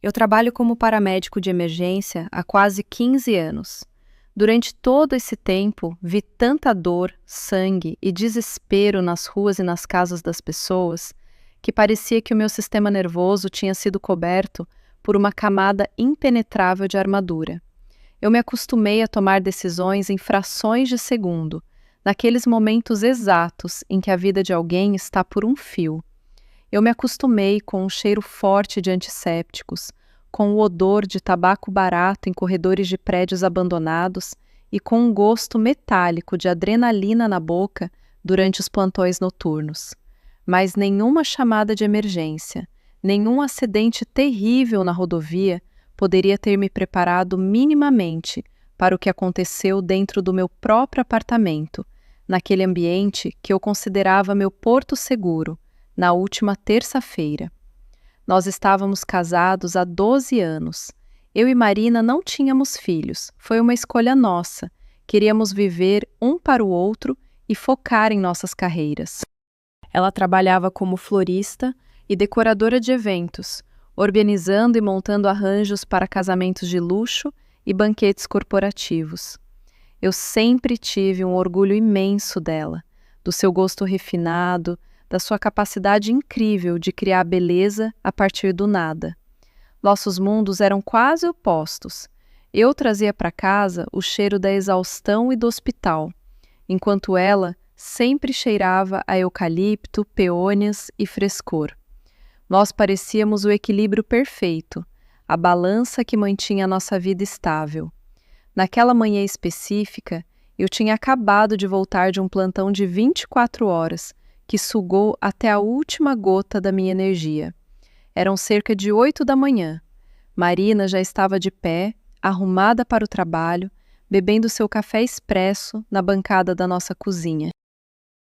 Eu trabalho como paramédico de emergência há quase 15 anos. Durante todo esse tempo, vi tanta dor, sangue e desespero nas ruas e nas casas das pessoas que parecia que o meu sistema nervoso tinha sido coberto por uma camada impenetrável de armadura. Eu me acostumei a tomar decisões em frações de segundo, naqueles momentos exatos em que a vida de alguém está por um fio. Eu me acostumei com o cheiro forte de antissépticos, com o odor de tabaco barato em corredores de prédios abandonados e com um gosto metálico de adrenalina na boca durante os plantões noturnos. Mas nenhuma chamada de emergência, nenhum acidente terrível na rodovia poderia ter me preparado minimamente para o que aconteceu dentro do meu próprio apartamento, naquele ambiente que eu considerava meu porto seguro, na última terça-feira. Nós estávamos casados há 12 anos. Eu e Marina não tínhamos filhos. Foi uma escolha nossa. Queríamos viver um para o outro e focar em nossas carreiras. Ela trabalhava como florista e decoradora de eventos, organizando e montando arranjos para casamentos de luxo e banquetes corporativos. Eu sempre tive um orgulho imenso dela, do seu gosto refinado, da sua capacidade incrível de criar beleza a partir do nada. Nossos mundos eram quase opostos. Eu trazia para casa o cheiro da exaustão e do hospital, enquanto ela sempre cheirava a eucalipto, peônias e frescor. Nós parecíamos o equilíbrio perfeito, a balança que mantinha a nossa vida estável. Naquela manhã específica, eu tinha acabado de voltar de um plantão de 24 horas, que sugou até a última gota da minha energia. Eram cerca de 8 da manhã. Marina já estava de pé, arrumada para o trabalho, bebendo seu café expresso na bancada da nossa cozinha.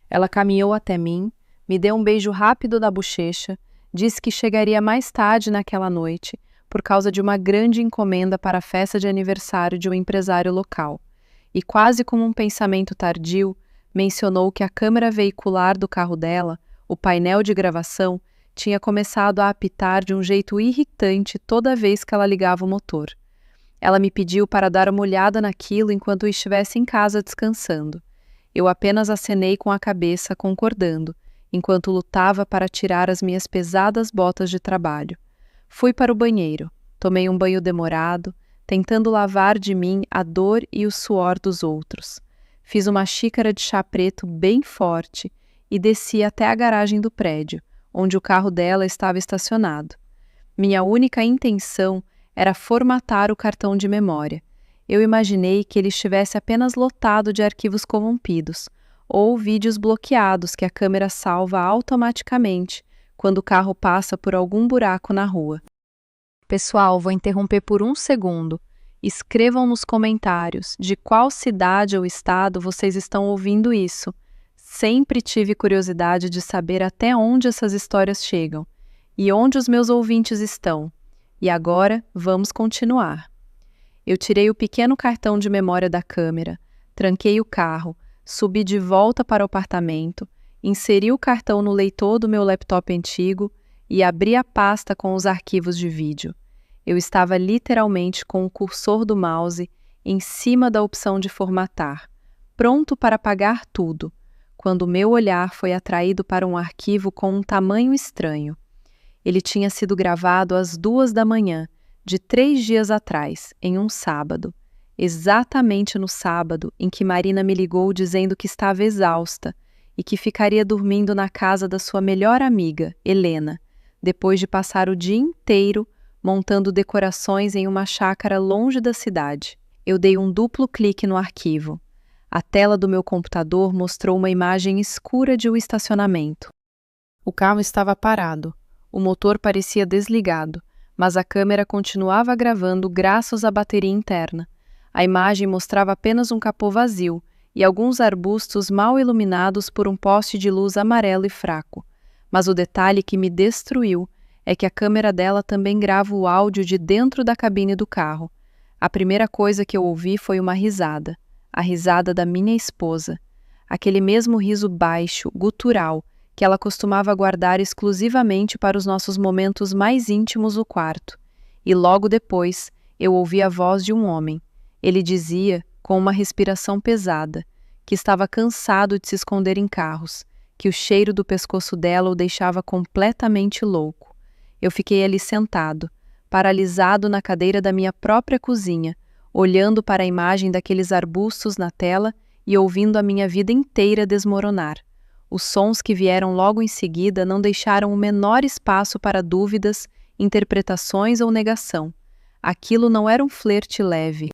Ela caminhou até mim, me deu um beijo rápido na bochecha, disse que chegaria mais tarde naquela noite, por causa de uma grande encomenda para a festa de aniversário de um empresário local. E quase como um pensamento tardio, mencionou que a câmera veicular do carro dela, o painel de gravação, tinha começado a apitar de um jeito irritante toda vez que ela ligava o motor. Ela me pediu para dar uma olhada naquilo enquanto eu estivesse em casa descansando. Eu apenas acenei com a cabeça, concordando, enquanto lutava para tirar as minhas pesadas botas de trabalho. Fui para o banheiro, tomei um banho demorado, tentando lavar de mim a dor e o suor dos outros. Fiz uma xícara de chá preto bem forte e desci até a garagem do prédio, onde o carro dela estava estacionado. Minha única intenção era formatar o cartão de memória. Eu imaginei que ele estivesse apenas lotado de arquivos corrompidos ou vídeos bloqueados que a câmera salva automaticamente quando o carro passa por algum buraco na rua. Pessoal, vou interromper por um segundo. Escrevam nos comentários de qual cidade ou estado vocês estão ouvindo isso. Sempre tive curiosidade de saber até onde essas histórias chegam e onde os meus ouvintes estão. E agora, vamos continuar. Eu tirei o pequeno cartão de memória da câmera, tranquei o carro, subi de volta para o apartamento, inseri o cartão no leitor do meu laptop antigo e abri a pasta com os arquivos de vídeo. Eu estava literalmente com o cursor do mouse em cima da opção de formatar, pronto para apagar tudo, quando meu olhar foi atraído para um arquivo com um tamanho estranho. Ele tinha sido gravado às 2 da manhã, de 3 dias atrás, em um sábado, exatamente no sábado em que Marina me ligou dizendo que estava exausta e que ficaria dormindo na casa da sua melhor amiga, Helena, depois de passar o dia inteiro montando decorações em uma chácara longe da cidade. Eu dei um duplo clique no arquivo. A tela do meu computador mostrou uma imagem escura de um estacionamento. O carro estava parado. O motor parecia desligado, mas a câmera continuava gravando graças à bateria interna. A imagem mostrava apenas um capô vazio e alguns arbustos mal iluminados por um poste de luz amarelo e fraco. Mas o detalhe que me destruiu é que a câmera dela também grava o áudio de dentro da cabine do carro. A primeira coisa que eu ouvi foi uma risada, a risada da minha esposa. Aquele mesmo riso baixo, gutural, que ela costumava guardar exclusivamente para os nossos momentos mais íntimos no quarto, e logo depois eu ouvi a voz de um homem. Ele dizia, com uma respiração pesada, que estava cansado de se esconder em carros, que o cheiro do pescoço dela o deixava completamente louco. Eu fiquei ali sentado, paralisado na cadeira da minha própria cozinha, olhando para a imagem daqueles arbustos na tela e ouvindo a minha vida inteira desmoronar. Os sons que vieram logo em seguida não deixaram o menor espaço para dúvidas, interpretações ou negação. Aquilo não era um flerte leve.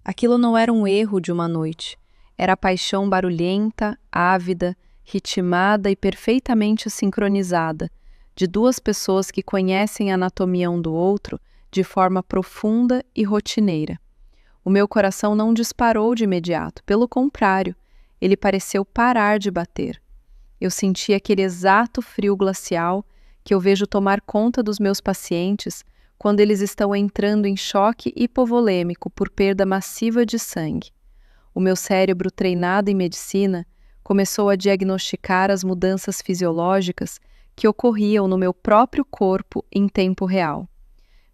Aquilo não era um erro de uma noite. Era paixão barulhenta, ávida, ritmada e perfeitamente sincronizada, de duas pessoas que conhecem a anatomia um do outro de forma profunda e rotineira. O meu coração não disparou de imediato, pelo contrário, ele pareceu parar de bater. Eu senti aquele exato frio glacial que eu vejo tomar conta dos meus pacientes quando eles estão entrando em choque hipovolêmico por perda massiva de sangue. O meu cérebro, treinado em medicina, começou a diagnosticar as mudanças fisiológicas que ocorriam no meu próprio corpo em tempo real.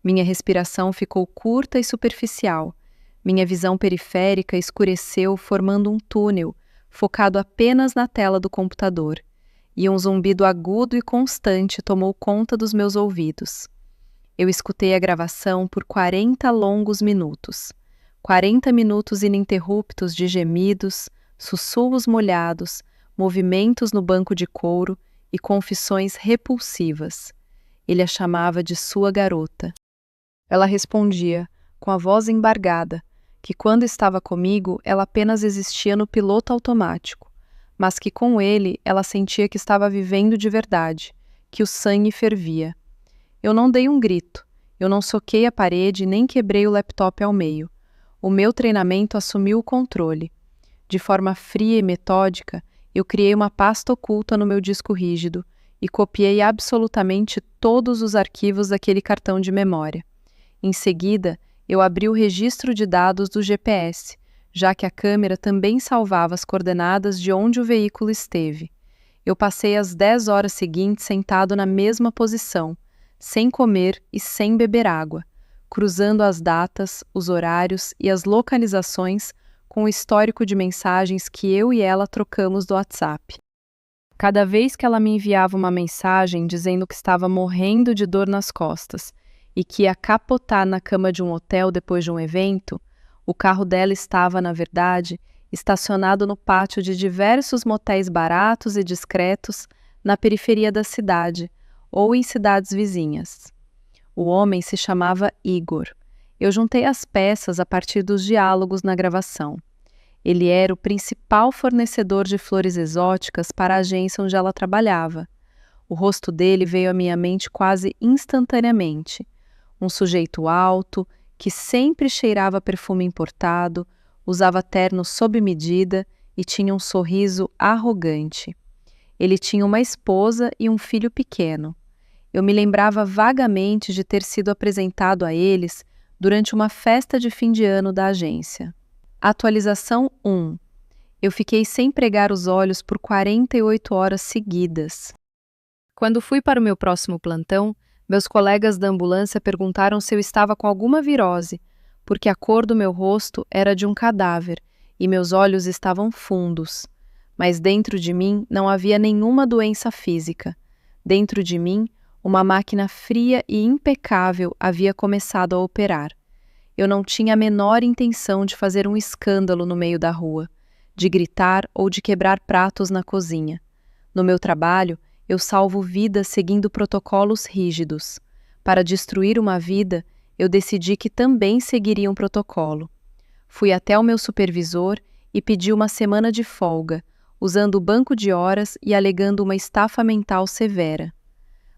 Minha respiração ficou curta e superficial. Minha visão periférica escureceu, formando um túnel, focado apenas na tela do computador, e um zumbido agudo e constante tomou conta dos meus ouvidos. Eu escutei a gravação por 40 longos minutos. 40 minutos ininterruptos de gemidos, sussurros molhados, movimentos no banco de couro e confissões repulsivas. Ele a chamava de sua garota. Ela respondia, com a voz embargada, que quando estava comigo ela apenas existia no piloto automático, mas que com ele ela sentia que estava vivendo de verdade, que o sangue fervia. Eu não dei um grito, eu não soquei a parede nem quebrei o laptop ao meio. O meu treinamento assumiu o controle. De forma fria e metódica, eu criei uma pasta oculta no meu disco rígido e copiei absolutamente todos os arquivos daquele cartão de memória. Em seguida, eu abri o registro de dados do GPS, já que a câmera também salvava as coordenadas de onde o veículo esteve. Eu passei as 10 horas seguintes sentado na mesma posição, sem comer e sem beber água, cruzando as datas, os horários e as localizações com o histórico de mensagens que eu e ela trocamos do WhatsApp. Cada vez que ela me enviava uma mensagem dizendo que estava morrendo de dor nas costas e que ia capotar na cama de um hotel depois de um evento, o carro dela estava, na verdade, estacionado no pátio de diversos motéis baratos e discretos na periferia da cidade ou em cidades vizinhas. O homem se chamava Igor. Eu juntei as peças a partir dos diálogos na gravação. Ele era o principal fornecedor de flores exóticas para a agência onde ela trabalhava. O rosto dele veio à minha mente quase instantaneamente. Um sujeito alto, que sempre cheirava perfume importado, usava terno sob medida e tinha um sorriso arrogante. Ele tinha uma esposa e um filho pequeno. Eu me lembrava vagamente de ter sido apresentado a eles durante uma festa de fim de ano da agência. Atualização 1. Eu fiquei sem pregar os olhos por 48 horas seguidas. Quando fui para o meu próximo plantão, meus colegas da ambulância perguntaram se eu estava com alguma virose, porque a cor do meu rosto era de um cadáver e meus olhos estavam fundos. Mas dentro de mim não havia nenhuma doença física. Dentro de mim, uma máquina fria e impecável havia começado a operar. Eu não tinha a menor intenção de fazer um escândalo no meio da rua, de gritar ou de quebrar pratos na cozinha. No meu trabalho, eu salvo vidas seguindo protocolos rígidos. Para destruir uma vida, eu decidi que também seguiria um protocolo. Fui até o meu supervisor e pedi uma semana de folga, usando o banco de horas e alegando uma estafa mental severa.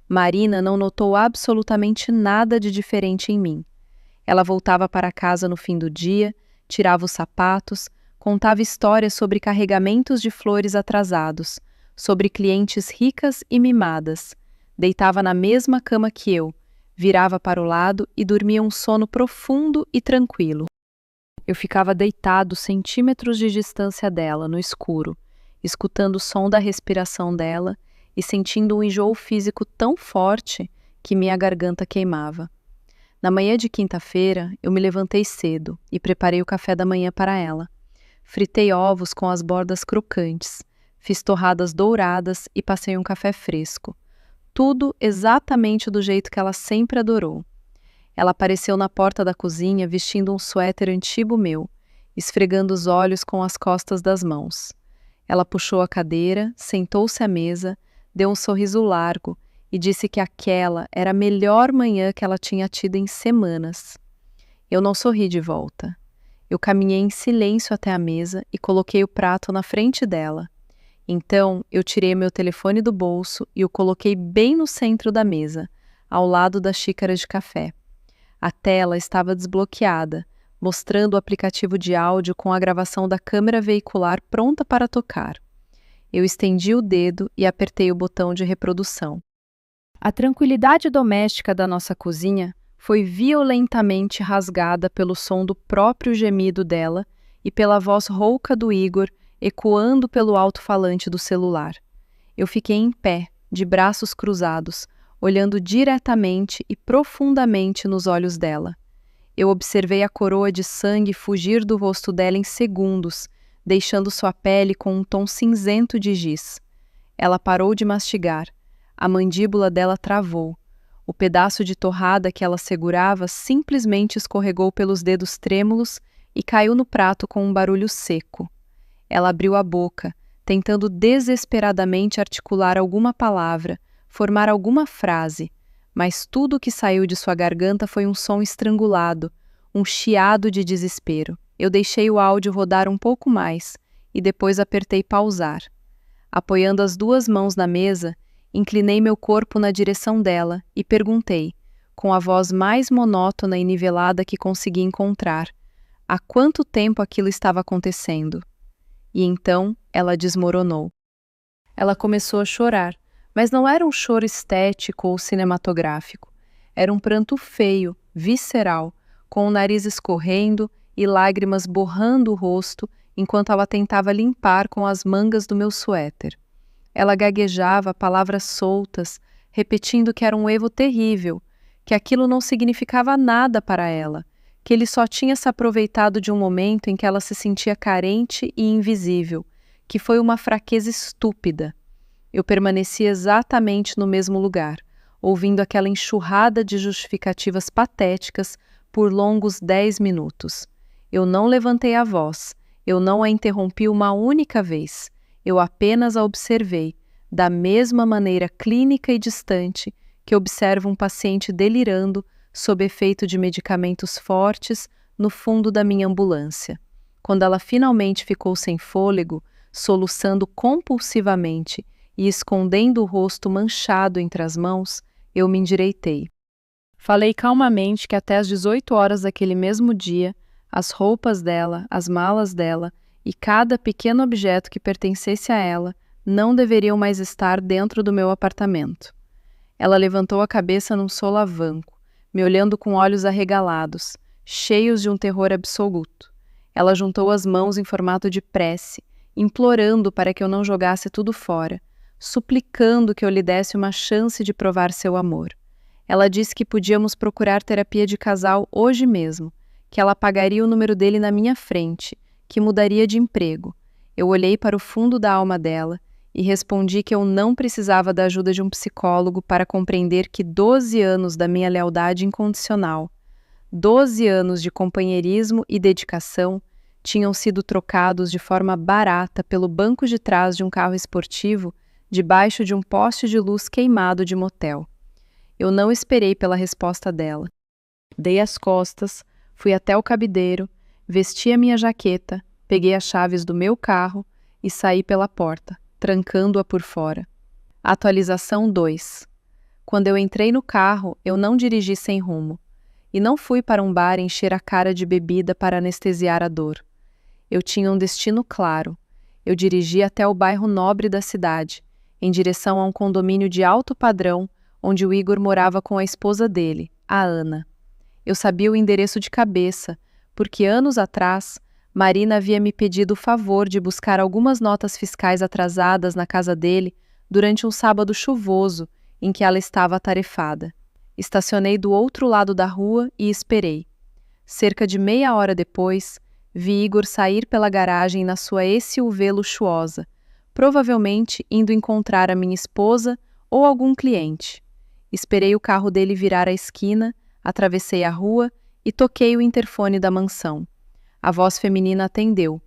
Marina não notou absolutamente nada de diferente em mim. Ela voltava para casa no fim do dia, tirava os sapatos, contava histórias sobre carregamentos de flores atrasados, sobre clientes ricas e mimadas, deitava na mesma cama que eu, virava para o lado e dormia um sono profundo e tranquilo. Eu ficava deitado centímetros de distância dela, no escuro, escutando o som da respiração dela e sentindo um enjoo físico tão forte que minha garganta queimava. Na manhã de quinta-feira, eu me levantei cedo e preparei o café da manhã para ela. Fritei ovos com as bordas crocantes, fiz torradas douradas e passei um café fresco. Tudo exatamente do jeito que ela sempre adorou. Ela apareceu na porta da cozinha vestindo um suéter antigo meu, esfregando os olhos com as costas das mãos. Ela puxou a cadeira, sentou-se à mesa, deu um sorriso largo e disse que aquela era a melhor manhã que ela tinha tido em semanas. Eu não sorri de volta. Eu caminhei em silêncio até a mesa e coloquei o prato na frente dela. Então, eu tirei meu telefone do bolso e o coloquei bem no centro da mesa, ao lado da xícara de café. A tela estava desbloqueada, mostrando o aplicativo de áudio com a gravação da câmera veicular pronta para tocar. Eu estendi o dedo e apertei o botão de reprodução. A tranquilidade doméstica da nossa cozinha foi violentamente rasgada pelo som do próprio gemido dela e pela voz rouca do Igor ecoando pelo alto-falante do celular. Eu fiquei em pé, de braços cruzados, olhando diretamente e profundamente nos olhos dela. Eu observei a coroa de sangue fugir do rosto dela em segundos, deixando sua pele com um tom cinzento de giz. Ela parou de mastigar. A mandíbula dela travou. O pedaço de torrada que ela segurava simplesmente escorregou pelos dedos trêmulos e caiu no prato com um barulho seco. Ela abriu a boca, tentando desesperadamente articular alguma palavra, formar alguma frase, mas tudo o que saiu de sua garganta foi um som estrangulado, um chiado de desespero. Eu deixei o áudio rodar um pouco mais e depois apertei pausar. Apoiando as duas mãos na mesa, inclinei meu corpo na direção dela e perguntei, com a voz mais monótona e nivelada que consegui encontrar, há quanto tempo aquilo estava acontecendo? E então ela desmoronou. Ela começou a chorar, mas não era um choro estético ou cinematográfico. Era um pranto feio, visceral, com o nariz escorrendo e lágrimas borrando o rosto enquanto ela tentava limpar com as mangas do meu suéter. Ela gaguejava palavras soltas, repetindo que era um erro terrível, que aquilo não significava nada para ela, que ele só tinha se aproveitado de um momento em que ela se sentia carente e invisível, que foi uma fraqueza estúpida. Eu permaneci exatamente no mesmo lugar, ouvindo aquela enxurrada de justificativas patéticas por longos 10 minutos. Eu não levantei a voz, eu não a interrompi uma única vez. Eu apenas a observei, da mesma maneira clínica e distante que observo um paciente delirando sob efeito de medicamentos fortes no fundo da minha ambulância. Quando ela finalmente ficou sem fôlego, soluçando compulsivamente e escondendo o rosto manchado entre as mãos, eu me endireitei. Falei calmamente que até às 18 horas daquele mesmo dia, as roupas dela, as malas dela e cada pequeno objeto que pertencesse a ela não deveriam mais estar dentro do meu apartamento. Ela levantou a cabeça num solavanco, me olhando com olhos arregalados, cheios de um terror absoluto. Ela juntou as mãos em formato de prece, implorando para que eu não jogasse tudo fora, suplicando que eu lhe desse uma chance de provar seu amor. Ela disse que podíamos procurar terapia de casal hoje mesmo, que ela pagaria o número dele na minha frente, que mudaria de emprego. Eu olhei para o fundo da alma dela e respondi que eu não precisava da ajuda de um psicólogo para compreender que 12 anos da minha lealdade incondicional, 12 anos de companheirismo e dedicação tinham sido trocados de forma barata pelo banco de trás de um carro esportivo debaixo de um poste de luz queimado de motel. Eu não esperei pela resposta dela. Dei as costas, fui até o cabideiro, vesti a minha jaqueta, peguei as chaves do meu carro e saí pela porta, trancando-a por fora. Atualização 2. Quando eu entrei no carro, eu não dirigi sem rumo. E não fui para um bar encher a cara de bebida para anestesiar a dor. Eu tinha um destino claro. Eu dirigi até o bairro nobre da cidade, em direção a um condomínio de alto padrão, onde o Igor morava com a esposa dele, a Ana. Eu sabia o endereço de cabeça, porque anos atrás, Marina havia me pedido o favor de buscar algumas notas fiscais atrasadas na casa dele durante um sábado chuvoso em que ela estava atarefada. Estacionei do outro lado da rua e esperei. Cerca de meia hora depois, vi Igor sair pela garagem na sua SUV luxuosa, provavelmente indo encontrar a minha esposa ou algum cliente. Esperei o carro dele virar a esquina, atravessei a rua e toquei o interfone da mansão. A voz feminina atendeu.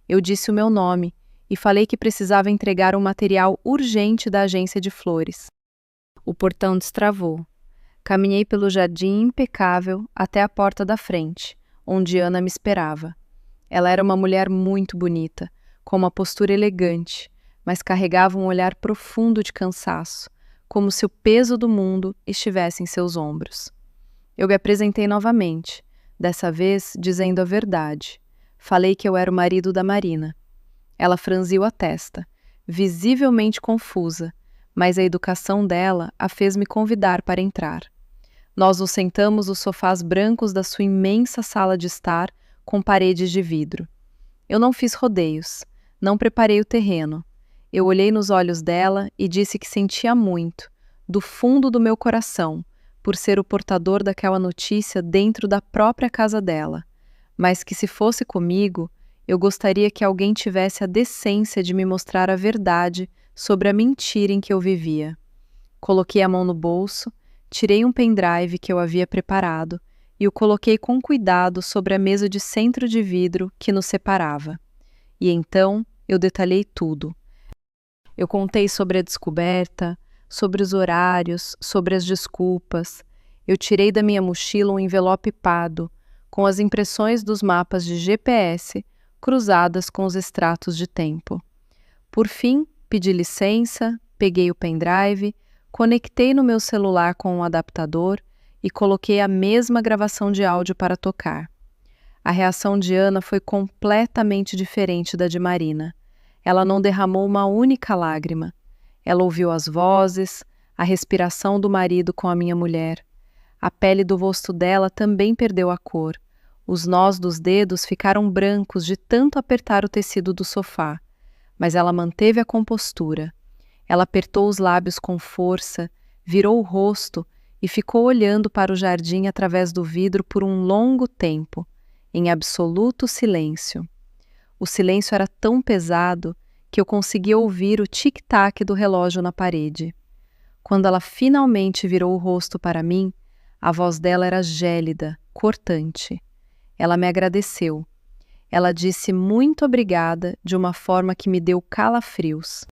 Eu disse o meu nome e falei que precisava entregar um material urgente da agência de flores. O portão destravou. Caminhei pelo jardim impecável até a porta da frente, onde Ana me esperava. Ela era uma mulher muito bonita, com uma postura elegante, mas carregava um olhar profundo de cansaço, como se o peso do mundo estivesse em seus ombros. Eu me apresentei novamente, dessa vez dizendo a verdade. Falei que eu era o marido da Marina. Ela franziu a testa, visivelmente confusa, mas a educação dela a fez me convidar para entrar. Nós nos sentamos nos sofás brancos da sua imensa sala de estar, com paredes de vidro. Eu não fiz rodeios, não preparei o terreno. Eu olhei nos olhos dela e disse que sentia muito, do fundo do meu coração, por ser o portador daquela notícia dentro da própria casa dela, mas que se fosse comigo, eu gostaria que alguém tivesse a decência de me mostrar a verdade sobre a mentira em que eu vivia. Coloquei a mão no bolso, tirei um pendrive que eu havia preparado e o coloquei com cuidado sobre a mesa de centro de vidro que nos separava. E então eu detalhei tudo. Eu contei sobre a descoberta, sobre os horários, sobre as desculpas. Eu tirei da minha mochila um envelope pardo, com as impressões dos mapas de GPS cruzadas com os extratos de tempo. Por fim, pedi licença, peguei o pendrive, conectei no meu celular com um adaptador e coloquei a mesma gravação de áudio para tocar. A reação de Ana foi completamente diferente da de Marina. Ela não derramou uma única lágrima. Ela ouviu as vozes, a respiração do marido com a minha mulher. A pele do rosto dela também perdeu a cor. Os nós dos dedos ficaram brancos de tanto apertar o tecido do sofá. Mas ela manteve a compostura. Ela apertou os lábios com força, virou o rosto e ficou olhando para o jardim através do vidro por um longo tempo, em absoluto silêncio. O silêncio era tão pesado que eu conseguia ouvir o tic-tac do relógio na parede. Quando ela finalmente virou o rosto para mim, a voz dela era gélida, cortante. Ela me agradeceu. Ela disse muito obrigada de uma forma que me deu calafrios.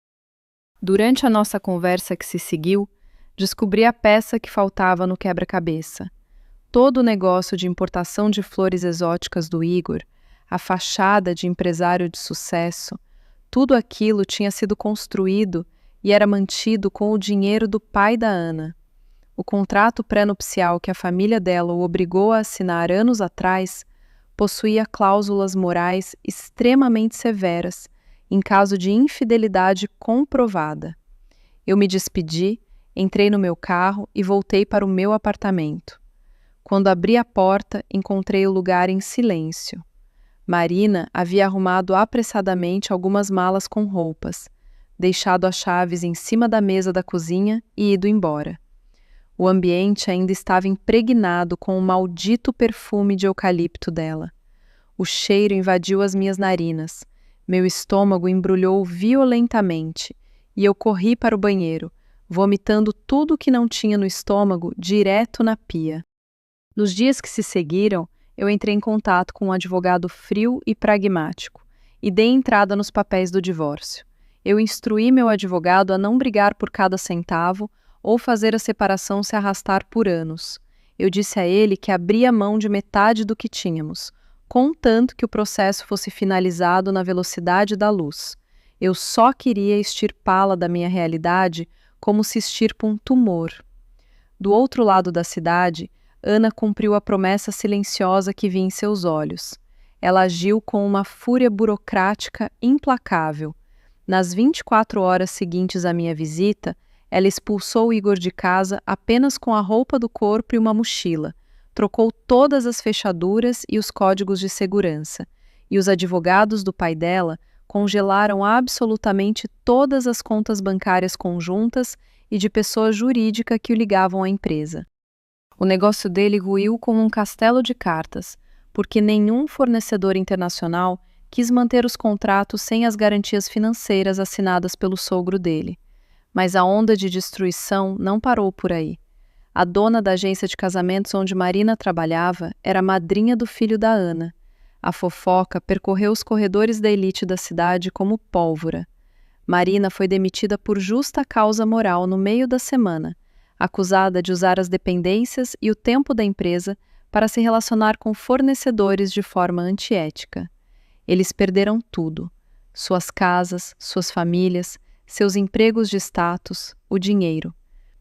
Durante a nossa conversa que se seguiu, descobri a peça que faltava no quebra-cabeça. Todo o negócio de importação de flores exóticas do Igor, a fachada de empresário de sucesso, tudo aquilo tinha sido construído e era mantido com o dinheiro do pai da Ana. O contrato pré-nupcial que a família dela o obrigou a assinar anos atrás possuía cláusulas morais extremamente severas em caso de infidelidade comprovada. Eu me despedi, entrei no meu carro e voltei para o meu apartamento. Quando abri a porta, encontrei o lugar em silêncio. Marina havia arrumado apressadamente algumas malas com roupas, deixado as chaves em cima da mesa da cozinha e ido embora. O ambiente ainda estava impregnado com o maldito perfume de eucalipto dela. O cheiro invadiu as minhas narinas. Meu estômago embrulhou violentamente e eu corri para o banheiro, vomitando tudo o que não tinha no estômago direto na pia. Nos dias que se seguiram, eu entrei em contato com um advogado frio e pragmático e dei entrada nos papéis do divórcio. Eu instruí meu advogado a não brigar por cada centavo ou fazer a separação se arrastar por anos. Eu disse a ele que abria mão de metade do que tínhamos, contanto que o processo fosse finalizado na velocidade da luz. Eu só queria extirpá-la da minha realidade como se extirpa um tumor. Do outro lado da cidade, Ana cumpriu a promessa silenciosa que vi em seus olhos. Ela agiu com uma fúria burocrática implacável. Nas 24 horas seguintes à minha visita, ela expulsou Igor de casa apenas com a roupa do corpo e uma mochila, trocou todas as fechaduras e os códigos de segurança, e os advogados do pai dela congelaram absolutamente todas as contas bancárias conjuntas e de pessoa jurídica que o ligavam à empresa. O negócio dele ruiu como um castelo de cartas, porque nenhum fornecedor internacional quis manter os contratos sem as garantias financeiras assinadas pelo sogro dele. Mas a onda de destruição não parou por aí. A dona da agência de casamentos onde Marina trabalhava era a madrinha do filho da Ana. A fofoca percorreu os corredores da elite da cidade como pólvora. Marina foi demitida por justa causa moral no meio da semana, acusada de usar as dependências e o tempo da empresa para se relacionar com fornecedores de forma antiética. Eles perderam tudo: suas casas, suas famílias, seus empregos de status, o dinheiro.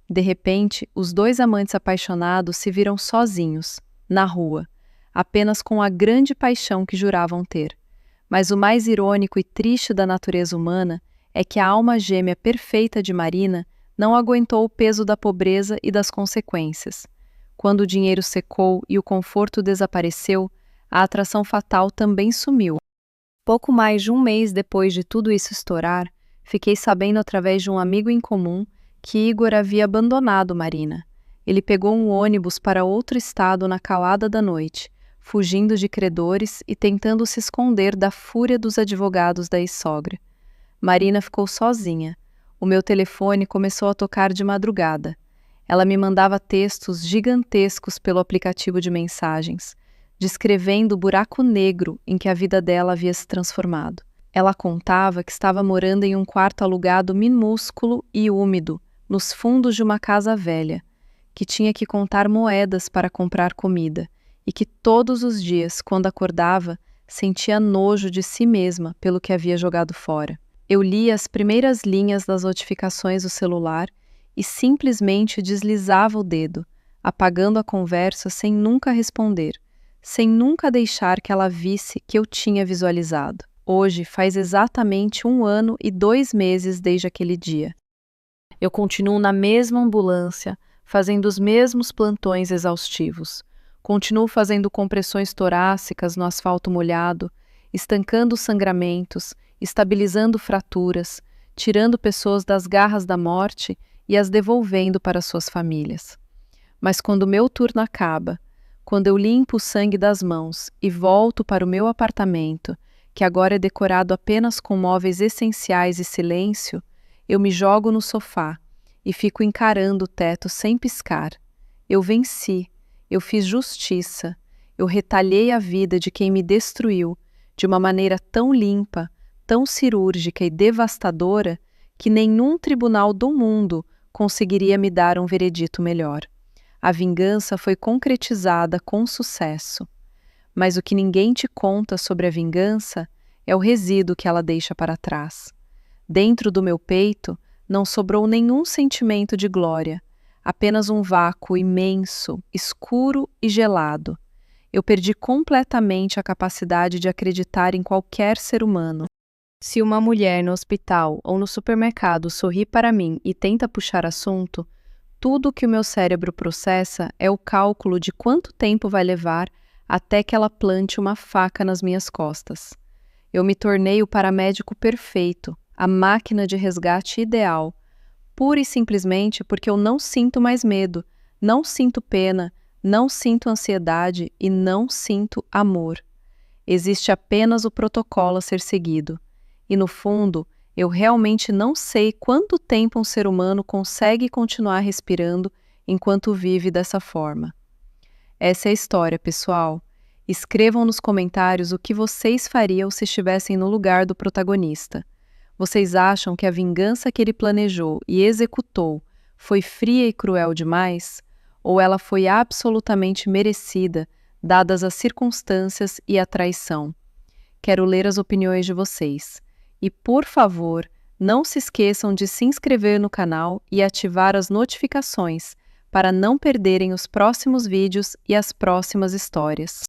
De repente, os dois amantes apaixonados se viram sozinhos, na rua, apenas com a grande paixão que juravam ter. Mas o mais irônico e triste da natureza humana é que a alma gêmea perfeita de Marina não aguentou o peso da pobreza e das consequências. Quando o dinheiro secou e o conforto desapareceu, a atração fatal também sumiu. Pouco mais de um mês depois de tudo isso estourar, fiquei sabendo através de um amigo em comum que Igor havia abandonado Marina. Ele pegou um ônibus para outro estado na calada da noite, fugindo de credores e tentando se esconder da fúria dos advogados da ex-sogra. Marina ficou sozinha. O meu telefone começou a tocar de madrugada. Ela me mandava textos gigantescos pelo aplicativo de mensagens, descrevendo o buraco negro em que a vida dela havia se transformado. Ela contava que estava morando em um quarto alugado minúsculo e úmido, nos fundos de uma casa velha, que tinha que contar moedas para comprar comida e que todos os dias, quando acordava, sentia nojo de si mesma pelo que havia jogado fora. Eu lia as primeiras linhas das notificações do celular e simplesmente deslizava o dedo, apagando a conversa sem nunca responder, sem nunca deixar que ela visse que eu tinha visualizado. Hoje faz exatamente 1 ano e 2 meses desde aquele dia. Eu continuo na mesma ambulância, fazendo os mesmos plantões exaustivos. Continuo fazendo compressões torácicas no asfalto molhado, estancando sangramentos, estabilizando fraturas, tirando pessoas das garras da morte e as devolvendo para suas famílias. Mas quando o meu turno acaba, quando eu limpo o sangue das mãos e volto para o meu apartamento, que agora é decorado apenas com móveis essenciais e silêncio, eu me jogo no sofá e fico encarando o teto sem piscar. Eu venci, eu fiz justiça, eu retalhei a vida de quem me destruiu de uma maneira tão limpa, tão cirúrgica e devastadora que nenhum tribunal do mundo conseguiria me dar um veredito melhor. A vingança foi concretizada com sucesso. Mas o que ninguém te conta sobre a vingança é o resíduo que ela deixa para trás. Dentro do meu peito não sobrou nenhum sentimento de glória, apenas um vácuo imenso, escuro e gelado. Eu perdi completamente a capacidade de acreditar em qualquer ser humano. Se uma mulher no hospital ou no supermercado sorri para mim e tenta puxar assunto, tudo o que o meu cérebro processa é o cálculo de quanto tempo vai levar até que ela plante uma faca nas minhas costas. Eu me tornei o paramédico perfeito, a máquina de resgate ideal, pura e simplesmente porque eu não sinto mais medo, não sinto pena, não sinto ansiedade e não sinto amor. Existe apenas o protocolo a ser seguido. E no fundo, eu realmente não sei quanto tempo um ser humano consegue continuar respirando enquanto vive dessa forma. Essa é a história, pessoal. Escrevam nos comentários o que vocês fariam se estivessem no lugar do protagonista. Vocês acham que a vingança que ele planejou e executou foi fria e cruel demais? Ou ela foi absolutamente merecida, dadas as circunstâncias e a traição? Quero ler as opiniões de vocês. E, por favor, não se esqueçam de se inscrever no canal e ativar as notificações para não perderem os próximos vídeos e as próximas histórias.